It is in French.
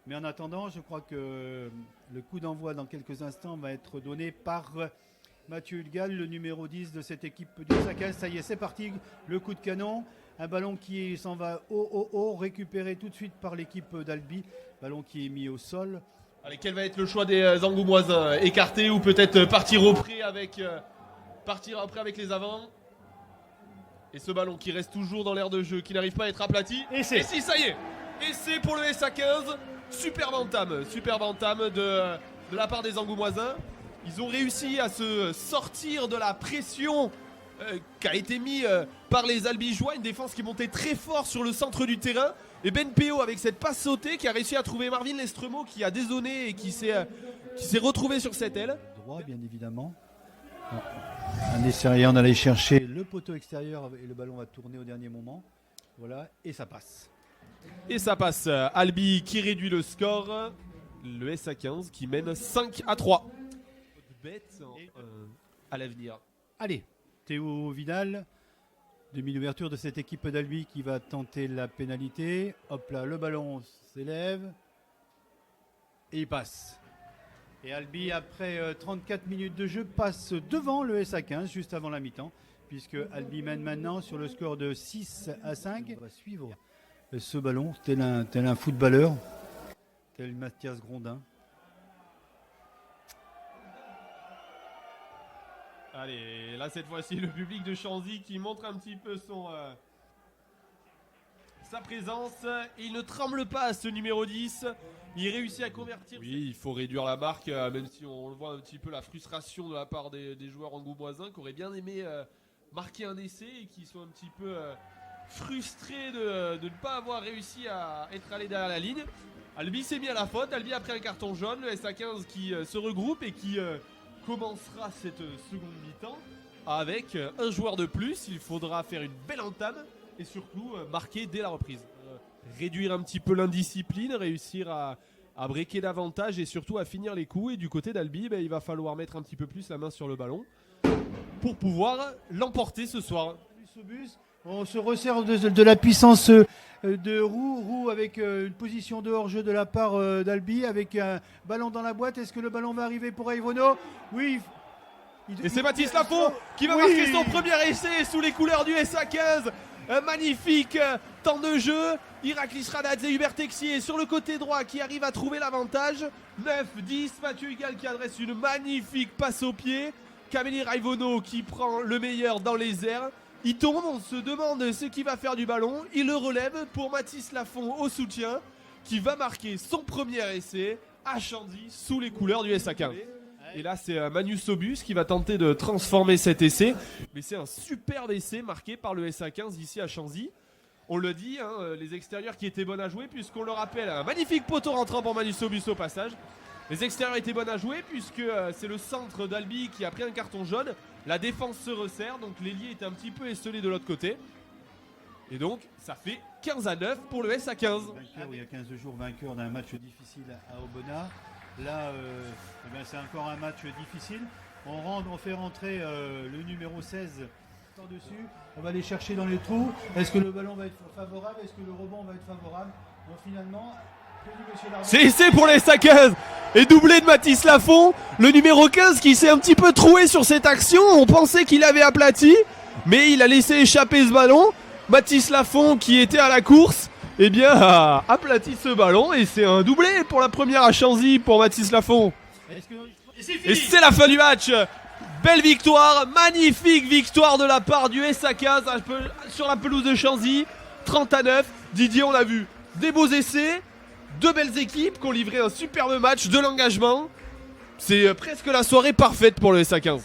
Mais en attendant, je crois que le coup d'envoi dans quelques instants va être donné par Mathieu Hulgal, le numéro 10 de cette équipe du Saccaz. Ça y est, c'est parti, le coup de canon. Un ballon qui s'en va haut, récupéré tout de suite par l'équipe d'Albi. Ballon qui est mis au sol. Allez, quel va être le choix des Angoumoisins? Écarter ou peut-être partir après avec les avants? Et ce ballon qui reste toujours dans l'aire de jeu, qui n'arrive pas à être aplati. Et si, ça y est. Et c'est pour le SA15. Superbe entame de la part des Angoumoisins. Ils ont réussi à se sortir de la pression qui a été mise par les Albigeois. Une défense qui montait très fort sur le centre du terrain. Et Ben Péo avec cette passe sautée qui a réussi à trouver Marvin Lestremo qui a dézonné et qui s'est retrouvé sur cette aile. Droit, bien évidemment. Un essai, on allait chercher le poteau extérieur et le ballon va tourner au dernier moment. Voilà, et ça passe. Et ça passe. Albi qui réduit le score. Le SA15 qui mène 5-3. Bête à l'avenir. Allez, Théo Vidal, demi-ouverture de cette équipe d'Albi qui va tenter la pénalité. Hop là, le ballon s'élève et il passe. Et Albi, après 34 minutes de jeu, passe devant le SA15 juste avant la mi-temps, puisque Albi mène maintenant sur le score de 6-5. On va suivre ce ballon, tel un footballeur, tel Mathias Grondin. Allez, là cette fois-ci le public de Chanzy qui montre un petit peu sa présence. Il ne tremble pas, ce numéro 10. Il réussit à convertir. Oui, il faut réduire la marque, même si on le voit un petit peu la frustration de la part des joueurs angoumoisins qui auraient bien aimé marquer un essai et qui sont un petit peu frustrés de ne pas avoir réussi à être allé derrière la ligne. Albi s'est mis à la faute. Albi a pris un carton jaune. Le SA15 qui se regroupe et qui commencera cette seconde mi-temps avec un joueur de plus. Il faudra faire une belle entame et surtout marquer dès la reprise. Réduire un petit peu l'indiscipline, réussir à breaker davantage et surtout à finir les coups. Et du côté d'Albi, il va falloir mettre un petit peu plus la main sur le ballon pour pouvoir l'emporter ce soir. On se resserre de la puissance de Roux avec une position de hors-jeu de la part d'Albi, avec un ballon dans la boîte. Est-ce que le ballon va arriver pour Aivono? Oui. Et c'est Mathis Lafont qui va marquer son premier essai sous les couleurs du SA15. Un magnifique temps de jeu. Iraklis Radadze et Hubert Texier sur le côté droit qui arrive à trouver l'avantage. 9-10, Mathieu Hugal qui adresse une magnifique passe au pied. Camélie Raivono qui prend le meilleur dans les airs. Il tombe, on se demande ce qu'il va faire du ballon. Il le relève pour Mathis Lafont au soutien qui va marquer son premier essai à Chanzy sous les couleurs du SA15. Et là c'est Manu Sobus qui va tenter de transformer cet essai. Mais c'est un superbe essai marqué par le SA15 ici à Chanzy. On le dit, les extérieurs qui étaient bonnes à jouer puisqu'on le rappelle, un magnifique poteau rentrant pour Manu Sobus au passage. Les extérieurs étaient bonnes à jouer puisque c'est le centre d'Albi qui a pris un carton jaune. La défense se resserre, donc l'ailier était un petit peu esselé de l'autre côté. Et donc ça fait 15-9 pour le SA15. Il y a 15 jours, vainqueur d'un match difficile à Aubenas. Là, c'est encore un match difficile. On fait rentrer le numéro 16 dessus. On va aller chercher dans les trous. Est-ce que le ballon va être favorable? Est-ce que le rebond va être favorable? Donc finalement, c'est essai pour les SA15 et doublé de Mathis Lafont. Le numéro 15 qui s'est un petit peu troué sur cette action. On pensait qu'il avait aplati, mais il a laissé échapper ce ballon. Mathis Lafont qui était à la course, a aplati ce ballon et c'est un doublé pour la première à Chanzy pour Mathis Lafont. Et c'est la fin du match. Belle victoire, magnifique victoire de la part du SA15 sur la pelouse de Chanzy. 30-9. Didier, on l'a vu, des beaux essais, deux belles équipes qui ont livré un superbe match, de l'engagement. C'est presque la soirée parfaite pour le SA15.